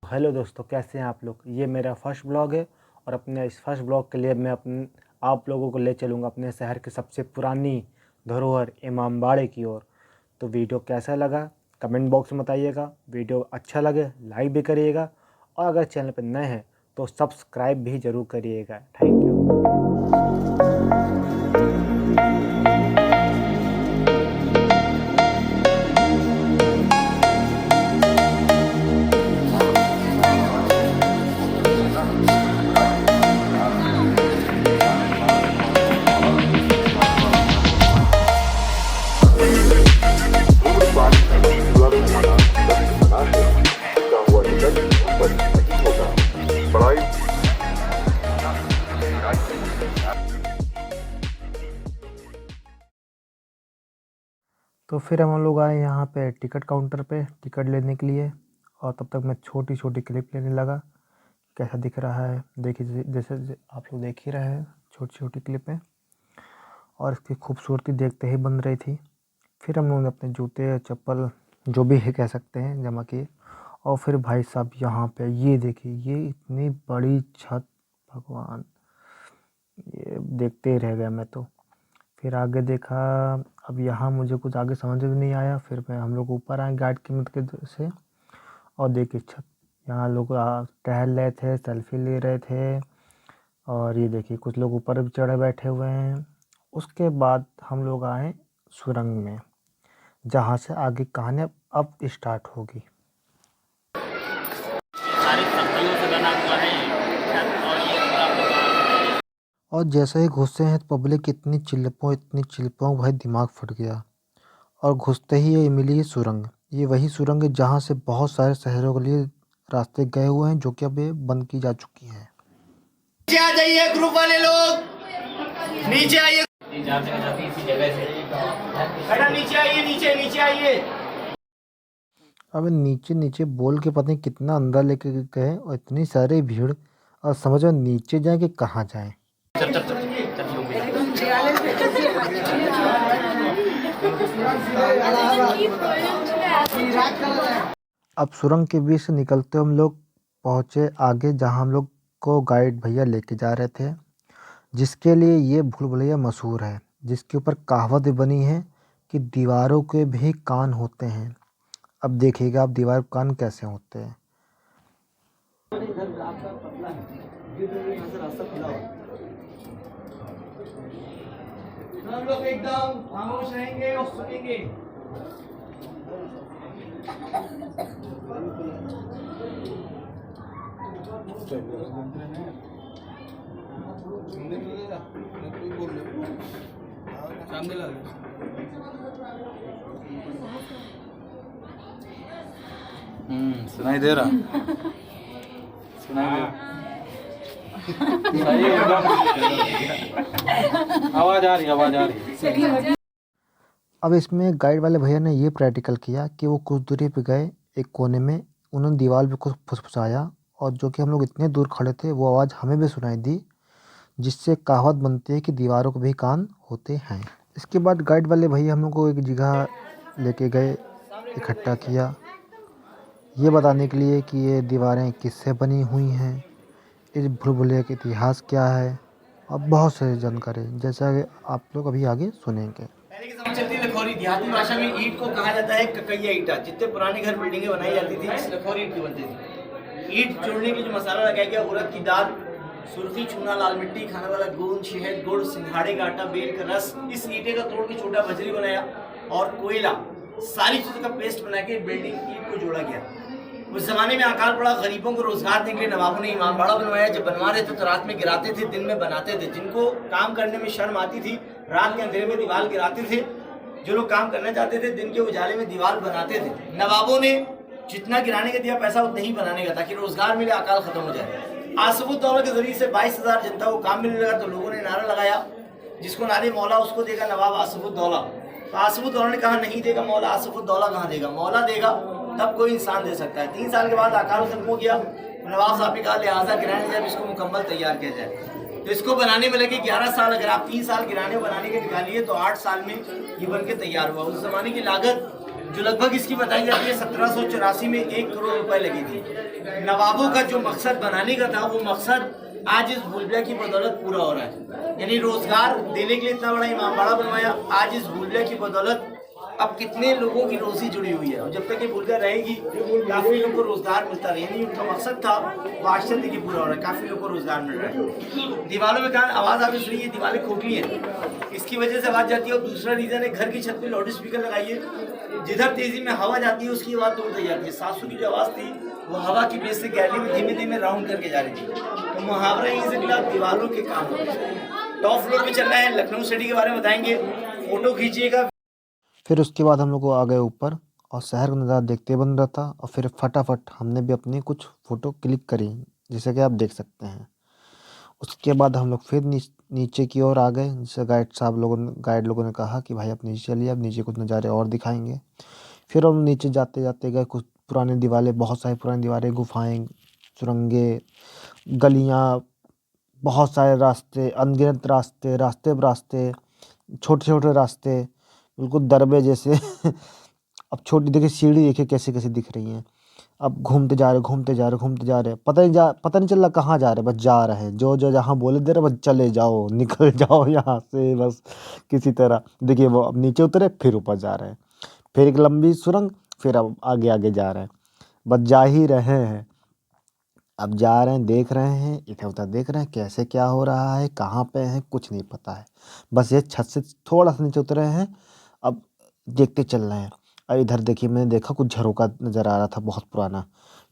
Hello दोस्तों, कैसे हैं आप लोग। ये मेरा फर्स्ट ब्लॉग है और अपने इस फर्स्ट ब्लॉग के लिए मैं आप लोगों को ले चलूँगा अपने शहर की सबसे पुरानी धरोहर इमामबाड़े की ओर। तो वीडियो कैसा लगा कमेंट बॉक्स में बताइएगा। वीडियो अच्छा लगे लाइक भी करिएगा और अगर चैनल पर नए हैं तो सब्सक्राइब भी ज़रूर करिएगा। Thank you. तो फिर हम लोग आए यहाँ पे टिकट काउंटर पे टिकट लेने के लिए और तब तक मैं छोटी छोटी क्लिप लेने लगा। कैसा दिख रहा है देखिए, जैसे आप लोग देख ही रहे हैं छोटी छोटी क्लिपें और इसकी खूबसूरती देखते ही बन रही थी। फिर हम लोगों ने अपने जूते चप्पल जो भी है कह सकते हैं जमा किए और फिर भाई साहब यहाँ पे ये देखिए, ये इतनी बड़ी छत, भगवान ये देखते ही रह गया मैं तो। फिर आगे देखा, अब यहाँ मुझे कुछ आगे समझ में नहीं आया। फिर मैं हम लोग ऊपर आए गाइड की मदद से और देखिए छत, यहाँ लोग टहल रहे थे, सेल्फी ले रहे थे और ये देखिए कुछ लोग ऊपर भी चढ़े बैठे हुए हैं। उसके बाद हम लोग आए सुरंग में, जहाँ से आगे कहानी अब स्टार्ट होगी। सारी पत्तियों से बना हुआ है छत और ये पूरा और जैसे ही घुसे हैं तो पब्लिक इतनी चिल्पों भाई दिमाग फट गया। और घुसते ही ये मिली ये सुरंग। ये वही सुरंग है जहाँ से बहुत सारे शहरों के लिए रास्ते गए हुए हैं, जो कि अब ये बंद की जा चुकी हैं। नीचे आ जाइए ग्रुप वाले लोग, नीचे आइए। जाते जाते इसी जगह से बेटा नीचे आइए, नीचे नीचे आइए। अब नीचे नीचे बोल के पता नहीं कितना अंदर लेके गए और इतनी सारी भीड़ और समझ में नीचे जाए कि कहाँ जाए। अब सुरंग के बीच से निकलते हम लोग पहुँचे आगे, जहाँ हम लोग को गाइड भैया लेके जा रहे थे, जिसके लिए ये भूल भुलैया मशहूर है, जिसके ऊपर कहावत बनी है कि दीवारों के भी कान होते हैं। अब देखिएगा आप दीवार के कान कैसे होते हैं। हम लोग एकदम खामोश रहेंगे और सुनेंगे। सुनाई दे रहा सुनाई दे आवाज आ रही है। अब इसमें गाइड वाले भैया ने ये प्रैक्टिकल किया कि वो कुछ दूरी पे गए एक कोने में, उन्होंने दीवार पे कुछ फुसफुसाया और जो कि हम लोग इतने दूर खड़े थे वो आवाज़ हमें भी सुनाई दी, जिससे कहावत बनती है कि दीवारों के भी कान होते हैं। इसके बाद गाइड वाले भैया हम लोग को एक जगह लेके गए, इकट्ठा किया ये बताने के लिए कि ये दीवारें किससे बनी हुई हैं, इस भूल भुलैया का इतिहास क्या है और बहुत सारी जानकारी, जैसा कि आप लोग अभी आगे सुनेंगे। पहले के समय चलती लखोरी, देहाती भाषा में ईंट को कहा जाता है ककैया ईंटा। जितने पुराने घर बिल्डिंगें बनाई जाती थी इस लखोरी ईंट की बनती थी। ईंट जोड़ने के जो मसाला लगाया गया, उड़द की दाल, सुर्खी, चूना, लाल मिट्टी, खाने वाला गोंद, शहद, गुड़, सिंघाड़े का आटा, बेल का रस, इस ईंटे का तोड़ के छोटा बजरी बनाया और कोयला, सारी चीजों का पेस्ट बना के बिल्डिंग ईंट को जोड़ा गया। उस जमाने में अकाल पड़ा, गरीबों को रोजगार देने के लिए नवाबों ने इमामबाड़ा बनवाया। जब बनवा रहे थे तो रात में गिराते थे, दिन में बनाते थे। जिनको काम करने में शर्म आती थी रात के अंधेरे में दीवार गिराते थे, जो लोग काम करना चाहते थे दिन के उजाले में दीवार बनाते थे। नवाबों ने जितना गिराने का दिया पैसा उतना ही बनाने का, ताकि रोजगार मिले, अकाल खत्म हो जाए। आसफुद्दौला के जरिए से 22,000 जनता को काम मिलने लगा, तो लोगों ने नारा लगाया, जिसको नारे मौला उसको देगा नवाब आसफुद्दौला। तो आसफुद्दौला ने कहा नहीं देगा मौला, आसफुद्दौला कहाँ देगा, मौला देगा तब कोई इंसान दे सकता है। 3 साल के बाद अकाल खत्म हो गया। नवाब साहब ने कहा लिहाजा गिराने जब इसको मुकम्मल तैयार किया जाए। तो इसको बनाने में लगे 11 साल। अगर आप 3 साल गिराने बनाने के निकालिए तो 8 साल में ये बन के तैयार हुआ। उस जमाने की लागत जो लगभग इसकी बताई जाती है 1784 में 1 करोड़ रुपए लगी थी। नवाबों का जो मकसद बनाने का था वो मकसद आज इस भूलभुलैया की बदौलत पूरा हो रहा है। यानी रोजगार देने के लिए इतना बड़ा इमामबाड़ा बनवाया, आज इस भूलभुलैया की बदौलत अब कितने लोगों की रोजी जुड़ी हुई है और जब तक ये भूलभुलैया रहेगी काफी लोगों को रोजगार मिलता रहे। यानी उनका मकसद था वो आज से देखिए पूरा हो रहा है, काफी लोगों को रोजगार मिल रहा है। दीवारों में कहा आवाज आपने सुनी, ये दीवारें खोखली हैं, इसकी वजह से आवाज जाती है। और दूसरा रीजन है घर की छत पे लाउड स्पीकर लगाइए, जिधर तेजी में हवा जाती है उसकी आवाज दूर तक जाती है। सासू की जो आवाज थी वो हवा की बेस से गैलरी में धीमे धीमे राउंड करके जा रही थी। तो मुहावरा यहीं से मिला, दीवारों के काम होते हैं। टॉप फ्लोर पे चल रहा है, लखनऊ सिटी के बारे में बताएंगे, फोटो खींचिएगा। फिर उसके बाद हम लोग को आ गए ऊपर और शहर का नज़ारा देखते बन रहा था और फिर फटाफट हमने भी अपनी कुछ फ़ोटो क्लिक करी, जैसे कि आप देख सकते हैं। उसके बाद हम लोग फिर नीचे की ओर आ गए, जैसे गाइड लोगों ने कहा कि भाई आप नीचे चलिए, अब नीचे कुछ नज़ारे और दिखाएंगे। फिर हम नीचे जाते जाते गए, कुछ पुरानी दीवारें, बहुत सारी पुरानी दीवारें, गुफाएं, सुरंगें, गलियाँ, बहुत सारे रास्ते, अनगिनत रास्ते, रास्ते पर रास्ते, छोटे छोटे रास्ते, बिल्कुल दरबे जैसे। अब छोटी देखिए सीढ़ी देखिए कैसे कैसे दिख रही हैं। अब घूमते जा रहे, पता नहीं चल रहा कहाँ जा रहे, बस जा रहे हैं, जो जहाँ बोले दे रहे बस चले जाओ, निकल जाओ यहाँ से बस किसी तरह। देखिए वो अब नीचे उतरे, फिर ऊपर जा रहे हैं, फिर एक लंबी सुरंग, फिर अब आगे आगे जा रहे हैं, बस जा ही रहे हैं। अब जा रहे हैं, देख रहे हैं, इधर उधर देख रहे हैं कैसे क्या हो रहा है, कहाँ पे हैं, कुछ नहीं पता है। बस ये छत से थोड़ा सा नीचे उतरे हैं, अब देखते चल रहे हैं। और इधर देखिए मैंने देखा कुछ झरोका नज़र आ रहा था बहुत पुराना,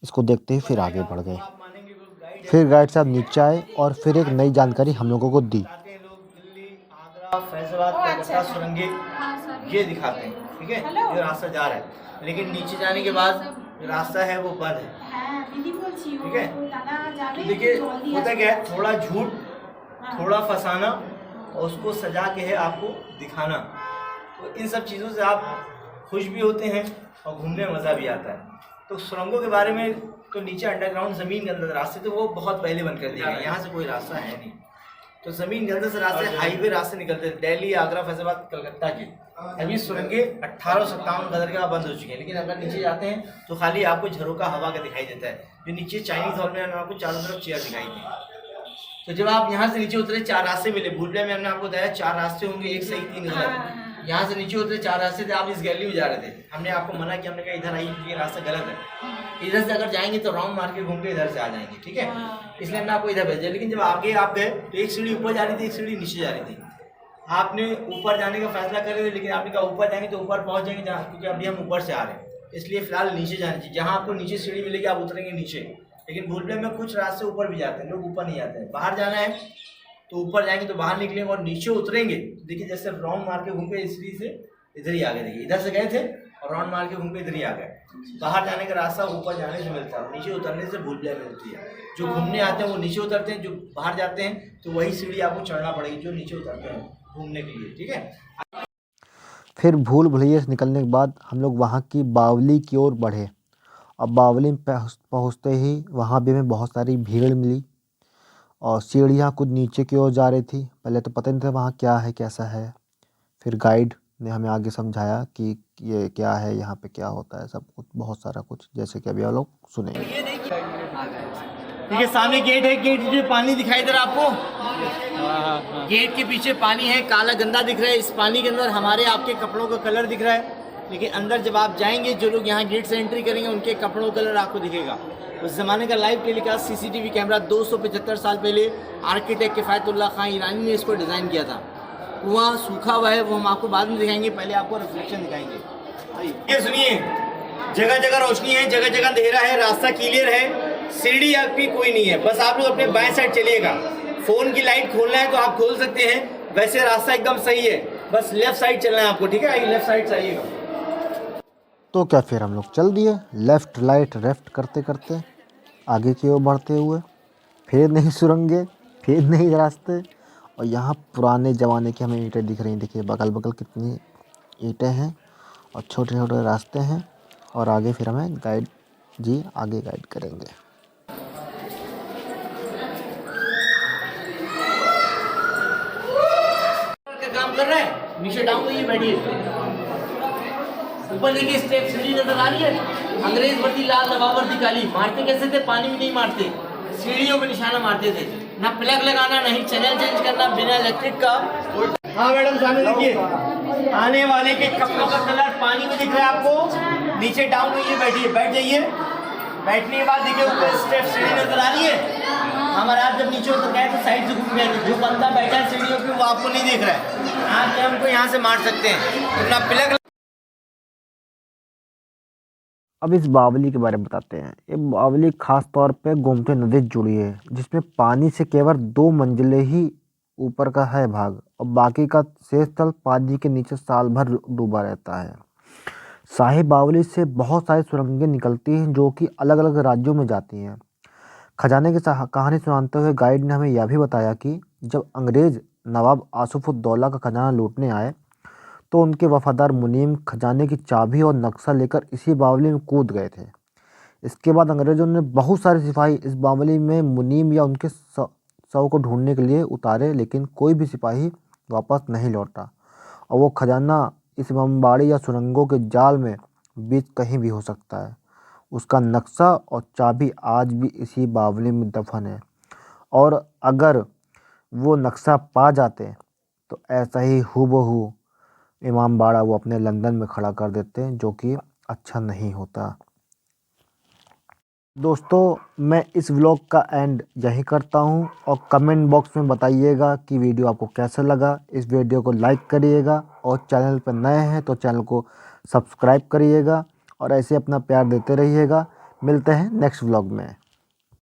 इसको देखते ही फिर आगे बढ़ गए। फिर गाइड साहब नीचे आए और फिर एक नई जानकारी हम लोगों को दी। दिल्ली, आगरा, फैसलाबाद, कलकत्ता सुरंगें ये दिखाते हैं, ठीक है, जो रास्ता जा रहा है। लेकिन नीचे जाने के बाद जो रास्ता है वो बंद है, ठीक है। तो देखिए होता क्या है, थोड़ा झूठ, थोड़ा फसाना और उसको सजा के है आपको दिखाना। तो इन सब चीज़ों से आप खुश भी होते हैं और घूमने में मज़ा भी आता है। तो सुरंगों के बारे में तो नीचे अंडरग्राउंड ज़मीन के अंदर रास्ते तो वो बहुत पहले बंद कर दिए गए, यहाँ से कोई रास्ता है नहीं। तो ज़मीन के अंदर से रास्ते, हाईवे रास्ते निकलते थे दिल्ली, आगरा, फैसलाबाद, कलकत्ता के। अभी सुरंगें 1857 गदर के बाद बंद हो चुकी हैं। लेकिन अगर नीचे जाते हैं तो खाली आपको झरोका हवा का दिखाई देता है। जो नीचे चाइनीज हॉल में आपको चारों तरफ चेयर दिखाई दी। तो जब आप यहाँ से नीचे उतरे 4 रास्ते मिले, भूलभुलैया में हमने आपको बताया 4 रास्ते होंगे, एक सही 3 गलत। यहाँ से नीचे उतरे 4 रास्ते थे, आप इस गैलरी में जा रहे थे, हमने आपको मना किया, हमने कहा इधर आइए, ये रास्ता गलत है, इधर से अगर जाएंगे तो राउंड मार के घूम के इधर से आ जाएंगे, ठीक है। इसलिए हमने आपको इधर भेजा। लेकिन जब आगे आप गए तो एक सीढ़ी ऊपर जा रही थी, एक सीढ़ी नीचे जा रही थी। आपने ऊपर जाने का फैसला कर रहे थे, लेकिन आपने कहा ऊपर जाएंगे तो ऊपर पहुंच जाएंगे जहाँ, क्योंकि अभी हम ऊपर से आ रहे हैं, इसलिए फिलहाल नीचे जाना चाहिए। जहाँ आपको नीचे सीढ़ी मिलेगी आप उतरेंगे नीचे। लेकिन भूलभुलैया में कुछ रास्ते ऊपर भी जाते हैं, लोग ऊपर नहीं जाते हैं। बाहर जाना है तो ऊपर जाएंगे तो बाहर निकलेंगे और नीचे उतरेंगे तो देखिए जैसे राउंड मार के घूम के इस सीढ़ी से इधर ही आ गए। देखिए इधर से गए थे और राउंड मार के घूम के इधर ही आ गए। बाहर जाने का रास्ता ऊपर जाने से मिलता है, नीचे उतरने से भूलभुलैया मिलती है। जो घूमने आते हैं वो नीचे उतरते हैं, जो बाहर जाते हैं तो वही सीढ़ी आपको चढ़ना पड़ेगी जो नीचे उतरते हैं घूमने के लिए, ठीक है। फिर भूलभुलैया से निकलने के बाद हम लोग वहाँ की बावली की ओर बढ़े। अब बावली में पहुँचते ही वहाँ भी हमें बहुत सारी भीड़ मिली और सीढ़ियाँ कुछ नीचे की ओर जा रही थी। पहले तो पता नहीं था वहाँ क्या है कैसा है, फिर गाइड ने हमें आगे समझाया कि ये क्या है, यहाँ पे क्या होता है, सब कुछ बहुत सारा कुछ, जैसे कि अभी आप लोग सुनेंगे। देखिए सामने गेट है, गेट जो पानी दिखाई दे रहा है आपको, गेट के पीछे पानी है, काला गंदा दिख रहा है। इस पानी के अंदर हमारे आपके कपड़ों का कलर दिख रहा है, लेकिन अंदर जब आप जाएंगे जो लोग यहाँ गेट से एंट्री करेंगे उनके कपड़ों का कलर आपको दिखेगा। उस ज़माने का लाइव टेलीकास्ट सीसीटीवी कैमरा 275 साल पहले आर्किटेक्ट किफ़ायतुल्लाह खान ईरानी ने इसको डिज़ाइन किया था। कुआं सूखा हुआ है, वो हम आपको बाद में दिखाएंगे, पहले आपको रिफ्लेक्शन दिखाएंगे। ये सुनिए, जगह जगह रोशनी है, जगह जगह अंधेरा है, रास्ता क्लियर है, सीढ़ी आपकी कोई नहीं है। बस आप लोग अपने बाएं साइड चलिएगा। फ़ोन की लाइट खोलना है तो आप खोल सकते हैं, वैसे रास्ता एकदम सही है, बस लेफ्ट साइड चलना है आपको, ठीक है। आइए लेफ्ट साइड चाहिएगा। तो क्या फिर हम लोग चल दिए लेफ़्ट राइट लेफ़्ट करते करते आगे की ओर बढ़ते हुए। फिर नई सुरंगें, फिर नए रास्ते, और यहाँ पुराने ज़माने की हमें ईंटें दिख रही हैं। देखिए बगल बगल कितनी ईंटें हैं और छोटे छोटे रास्ते हैं। और आगे फिर हमें गाइड जी आगे गाइड करेंगे। काम कर रहे हैं, नीचे डाउन होइए, बैठिए। ऊपर देखिए स्टेप सीढ़ी नजर आ रही है। अंग्रेज वर्दी लाल नवाब वर्दी काली, मारते कैसे थे? पानी में नहीं मारते, सीढ़ियों पे निशाना मारते थे। ना प्लग लगाना, ना ही चैनल चेंज करना, बिना इलेक्ट्रिक का। हाँ मैडम सामने देखिए, आने वाले के कपड़ों का कलर पानी में दिख रहा है आपको। नीचे डाउन होइए, बैठिए, बैठ जाइए। बैठने के बाद देखिए ऊपर स्टेप सीढ़ी नजर आ रही है। हमारे आप जब नीचे उतर गए तो साइड से घूम गए, जो बंदा बैठा है सीढ़ियों पे वो आपको नहीं देख रहा है। आप हमको यहाँ से मार सकते हैं, अपना प्लग। अब इस बावली के बारे में बताते हैं। ये बावली खास तौर पे गोमती नदी से जुड़ी है, जिसमें पानी से केवल 2 मंजिले ही ऊपर का है भाग और बाकी का शेष तल पानी के नीचे साल भर डूबा रहता है। शाही बावली से बहुत सारी सुरंगें निकलती हैं जो कि अलग अलग राज्यों में जाती हैं। खजाने की कहानी सुनाते हुए गाइड ने हमें यह भी बताया कि जब अंग्रेज नवाब आसिफउद्दौला का खजाना लूटने आए तो उनके वफादार मुनीम खजाने की चाबी और नक्शा लेकर इसी बावली में कूद गए थे। इसके बाद अंग्रेजों ने बहुत सारे सिपाही इस बावली में मुनीम या उनके शव को ढूंढने के लिए उतारे, लेकिन कोई भी सिपाही वापस नहीं लौटा और वो खजाना इस इमामबाड़ी या सुरंगों के जाल में बीच कहीं भी हो सकता है। उसका नक्शा और चाबी आज भी इसी बावली में दफन है और अगर वो नक्शा पा जाते तो ऐसा ही हूबहू इमामबाड़ा वो अपने लंदन में खड़ा कर देते हैं, जो कि अच्छा नहीं होता। दोस्तों, मैं इस व्लॉग का एंड यहीं करता हूं और कमेंट बॉक्स में बताइएगा कि वीडियो आपको कैसा लगा। इस वीडियो को लाइक करिएगा और चैनल पर नए हैं तो चैनल को सब्सक्राइब करिएगा और ऐसे अपना प्यार देते रहिएगा। मिलते हैं नेक्स्ट व्लॉग में।